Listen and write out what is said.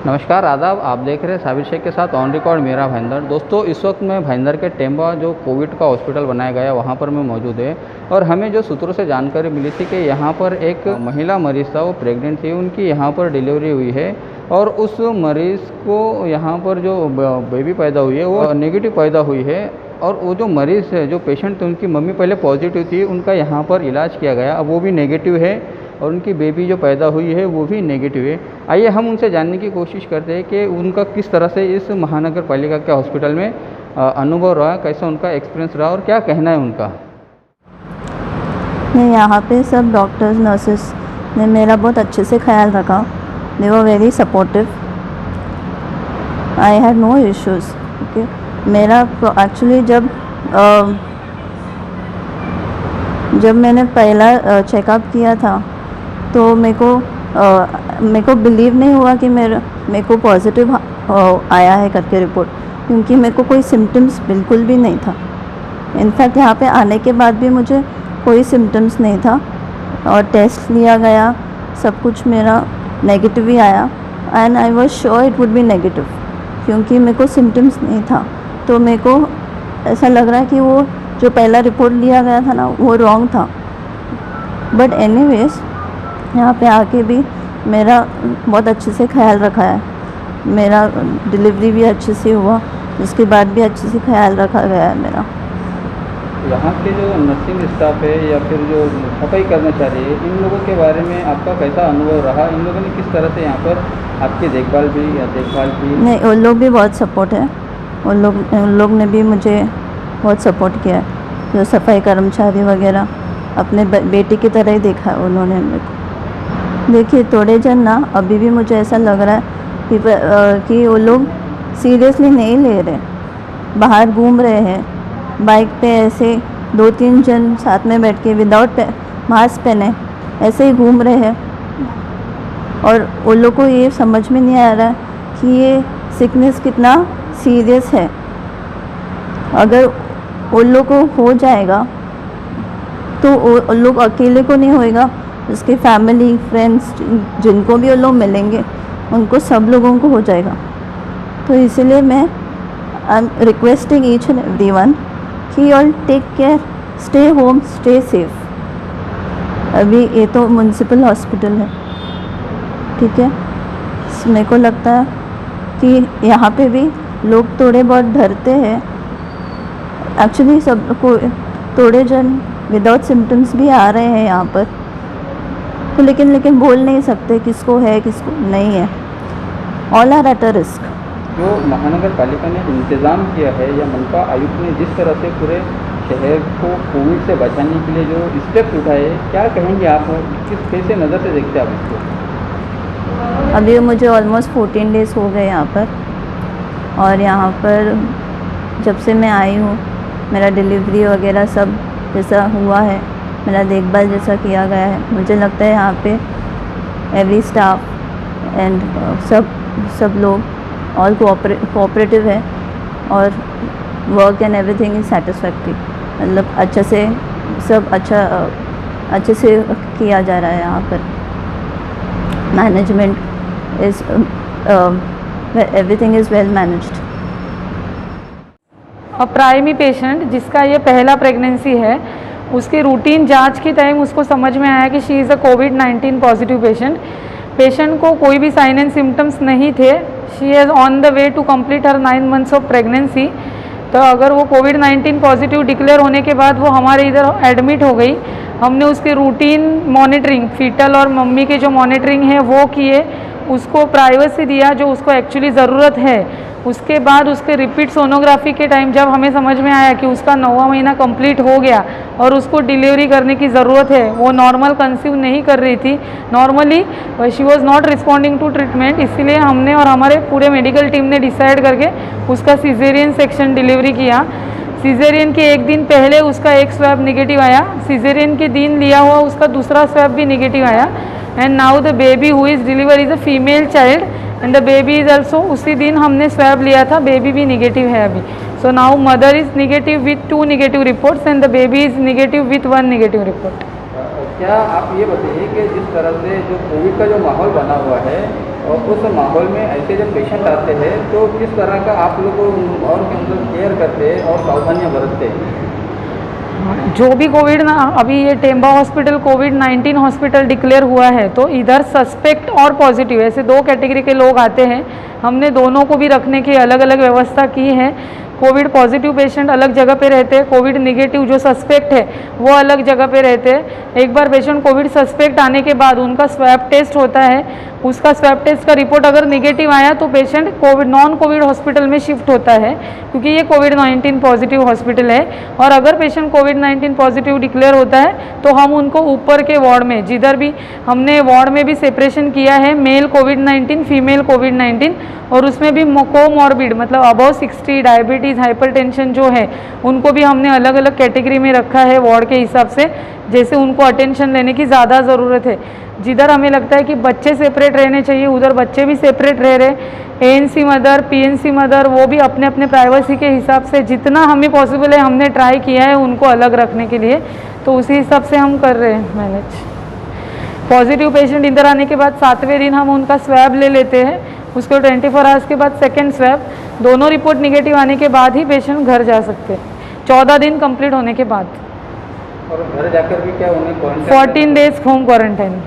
नमस्कार आदाब, आप देख रहे हैं साबिर शेख के साथ ऑन रिकॉर्ड मेरा भाईंदर। दोस्तों, इस वक्त मैं भाईंदर के टेम्बा जो कोविड का हॉस्पिटल बनाया गया वहाँ पर मैं मौजूद है और हमें जो सूत्रों से जानकारी मिली थी कि यहाँ पर एक महिला मरीज़ था, वो प्रेग्नेंट थी, उनकी यहाँ पर डिलीवरी हुई है और उस मरीज़ को यहाँ पर जो बेबी पैदा हुई है वो नेगेटिव पैदा हुई है। और वो जो मरीज़ है, जो पेशेंट थे, उनकी मम्मी पहले पॉजिटिव थी, उनका यहाँ पर इलाज किया गया, अब वो भी नेगेटिव है और उनकी बेबी जो पैदा हुई है वो भी नेगेटिव है। आइए हम उनसे जानने की कोशिश करते हैं कि उनका किस तरह से इस महानगर पालिका के हॉस्पिटल में अनुभव रहा, कैसा उनका एक्सपीरियंस रहा और क्या कहना है उनका। नहीं, यहाँ पे सब डॉक्टर्स नर्सेस ने मेरा बहुत अच्छे से ख्याल रखा। They were very supportive. I had no issues. Okay, मेरा एक्चुअली जब मैंने पहला चेकअप किया था तो मेरे को बिलीव नहीं हुआ कि मेरे को पॉजिटिव आया है करके रिपोर्ट, क्योंकि मेरे को कोई सिम्टम्स बिल्कुल भी नहीं था। इनफैक्ट यहाँ पे आने के बाद भी मुझे कोई सिम्टम्स नहीं था और टेस्ट लिया गया, सब कुछ मेरा नेगेटिव ही आया and I was sure it would be negative, क्योंकि मेरे को सिम्टम्स नहीं था। तो मेरे को ऐसा लग रहा है कि वो जो पहला रिपोर्ट लिया गया था ना, वो रॉन्ग था। बट एनीवेज, यहाँ पे आके भी मेरा बहुत अच्छे से ख्याल रखा है। मेरा डिलीवरी भी अच्छे से हुआ, उसके बाद भी अच्छे से ख्याल रखा गया है मेरा। यहाँ के जो नर्सिंग स्टाफ है या फिर जो सफाई कर्मचारी है, इन लोगों के बारे में आपका कैसा अनुभव रहा? इन लोगों ने किस तरह से यहाँ पर आपकी देखभाल की? नहीं, उन लोग भी बहुत सपोर्ट है। उन लोग ने भी मुझे बहुत सपोर्ट किया है। जो सफाई कर्मचारी वगैरह अपने बेटी की तरह ही देखा है उन्होंने मेरे को। देखिए, थोड़े जन ना अभी भी मुझे ऐसा लग रहा है कि वो लोग सीरियसली नहीं ले रहे, बाहर घूम रहे हैं बाइक पे, ऐसे 2-3 जन साथ में बैठ के विदाउट मास्क पहने ऐसे ही घूम रहे हैं। और उन लोग को ये समझ में नहीं आ रहा कि ये सिकनेस कितना सीरियस है। अगर उन लोग को हो जाएगा तो उन लोग अकेले को नहीं होएगा, उसके फैमिली फ्रेंड्स जिनको भी वो लोग मिलेंगे उनको सब लोगों को हो जाएगा। तो इसीलिए मैं I am requesting each and everyone कि all take care, stay home, stay safe. अभी ये तो म्यूनसिपल हॉस्पिटल है, ठीक है। मेरे को लगता है कि यहाँ पे भी लोग थोड़े बहुत डरते हैं। एक्चुअली सब को थोड़े जन विदाउट सिम्टम्स भी आ रहे हैं यहाँ पर, तो लेकिन बोल नहीं सकते किसको है किसको नहीं है। All are at a risk. जो महानगर पालिका ने इंतज़ाम किया है या मनपा आयुक्त ने जिस तरह से पूरे शहर को कोविड से बचाने के लिए जो स्टेप्स उठाए, क्या कहेंगे आप? कैसे नज़र से देखते हैं आप इसको? अभी मुझे ऑलमोस्ट 14 डेज़ हो गए यहाँ पर, और यहाँ पर जब से मैं आई हूँ मेरा डिलीवरी वगैरह सब जैसा हुआ है, मेरा देखभाल जैसा किया गया है। मुझे लगता है यहाँ पे एवरी स्टाफ एंड सब लोग ऑल कोऑपरेटिव है और work and everything is satisfactory. मतलब अच्छे से सब अच्छे से किया जा रहा है यहाँ पर। Management is everything is well managed. और प्राइमी पेशेंट जिसका ये पहला प्रेगनेंसी है, उसकी रूटीन जांच के टाइम उसको समझ में आया कि शी इज़ अ कोविड-19 पॉजिटिव पेशेंट। पेशेंट को कोई भी साइन एंड सिम्टम्स नहीं थे। She is on the way to complete her 9 months of pregnancy. तो अगर वो कोविड-19 पॉजिटिव डिक्लेयर होने के बाद वो हमारे इधर एडमिट हो गई, हमने उसकी रूटीन मॉनिटरिंग, फीटल और मम्मी के जो मॉनिटरिंग है वो किए, उसको प्राइवेसी दिया जो उसको एक्चुअली ज़रूरत है। उसके बाद उसके रिपीट सोनोग्राफी के टाइम जब हमें समझ में आया कि उसका 9वां महीना कंप्लीट हो गया और उसको डिलीवरी करने की ज़रूरत है, वो नॉर्मल कंसीव नहीं कर रही थी, normally she was not responding to treatment, इसलिए हमने और हमारे पूरे मेडिकल टीम ने डिसाइड करके उसका सीजेरियन सेक्शन डिलीवरी किया। सीजेरियन के एक दिन पहले उसका एक स्वैब निगेटिव आया, सीजेरियन के दिन लिया हुआ उसका दूसरा स्वैब भी निगेटिव आया। And now the baby who is deliver is a female child and the baby is also, उसी दिन हमने स्वैब लिया था, बेबी भी निगेटिव है अभी। So now mother is negative with 2 negative reports and the baby is negative with 1 negative report. क्या आप ये बताइए कि जिस तरह से जो कोविड का जो माहौल बना हुआ है और उस माहौल में ऐसे जब पेशेंट आते हैं तो किस तरह का आप लोग और के अंदर केयर करते हैं और सावधानियाँ बरतते हैं? जो भी कोविड ना अभी ये टेम्बा हॉस्पिटल कोविड-19 हॉस्पिटल डिक्लेयर हुआ है, तो इधर सस्पेक्ट और पॉजिटिव ऐसे दो कैटेगरी के लोग आते हैं। हमने दोनों को भी रखने की अलग अलग व्यवस्था की है। कोविड पॉजिटिव पेशेंट अलग जगह पे रहते हैं, कोविड निगेटिव जो सस्पेक्ट है वो अलग जगह पे रहते हैं। एक बार पेशेंट कोविड सस्पेक्ट आने के बाद उनका स्वैब टेस्ट होता है, उसका स्वैब टेस्ट का रिपोर्ट अगर निगेटिव आया तो patient Covid non Covid hospital में शिफ्ट होता है, क्योंकि ये कोविड-19 पॉजिटिव हॉस्पिटल है। और अगर पेशेंट कोविड-19 पॉजिटिव डिक्लेयर होता है तो हम उनको ऊपर के वार्ड में, जिधर भी हमने वार्ड में भी सेपरेशन किया है, मेल कोविड-19 फीमेल कोविड-19, और उसमें भी कोमॉर्बिड मतलब अबव 60 डायबिटीज़ हाइपरटेंशन जो है उनको भी हमने अलग अलग कैटेगरी में रखा है वार्ड के हिसाब से, जैसे उनको अटेंशन लेने की ज़्यादा ज़रूरत है। जिधर हमें लगता है कि बच्चे सेपरेट रहने चाहिए उधर बच्चे भी सेपरेट रह रहे। एएनसी मदर, पीएनसी मदर वो भी अपने अपने प्राइवेसी के हिसाब से जितना हमें पॉसिबल है हमने ट्राई किया है उनको अलग रखने के लिए, तो उसी हिसाब से हम कर रहे हैं मैनेज। पॉजिटिव पेशेंट इधर आने के बाद 7वें दिन हम उनका स्वैब ले लेते हैं, उसको 24 आवर्स के बाद सेकेंड स्वैब, दोनों रिपोर्ट निगेटिव आने के बाद ही पेशेंट घर जा सकते हैं, 14 दिन कंप्लीट होने के बाद। और घर जाकर भी क्या उन्हें क्वारंटाइन 14 डेज होम क्वारंटाइन।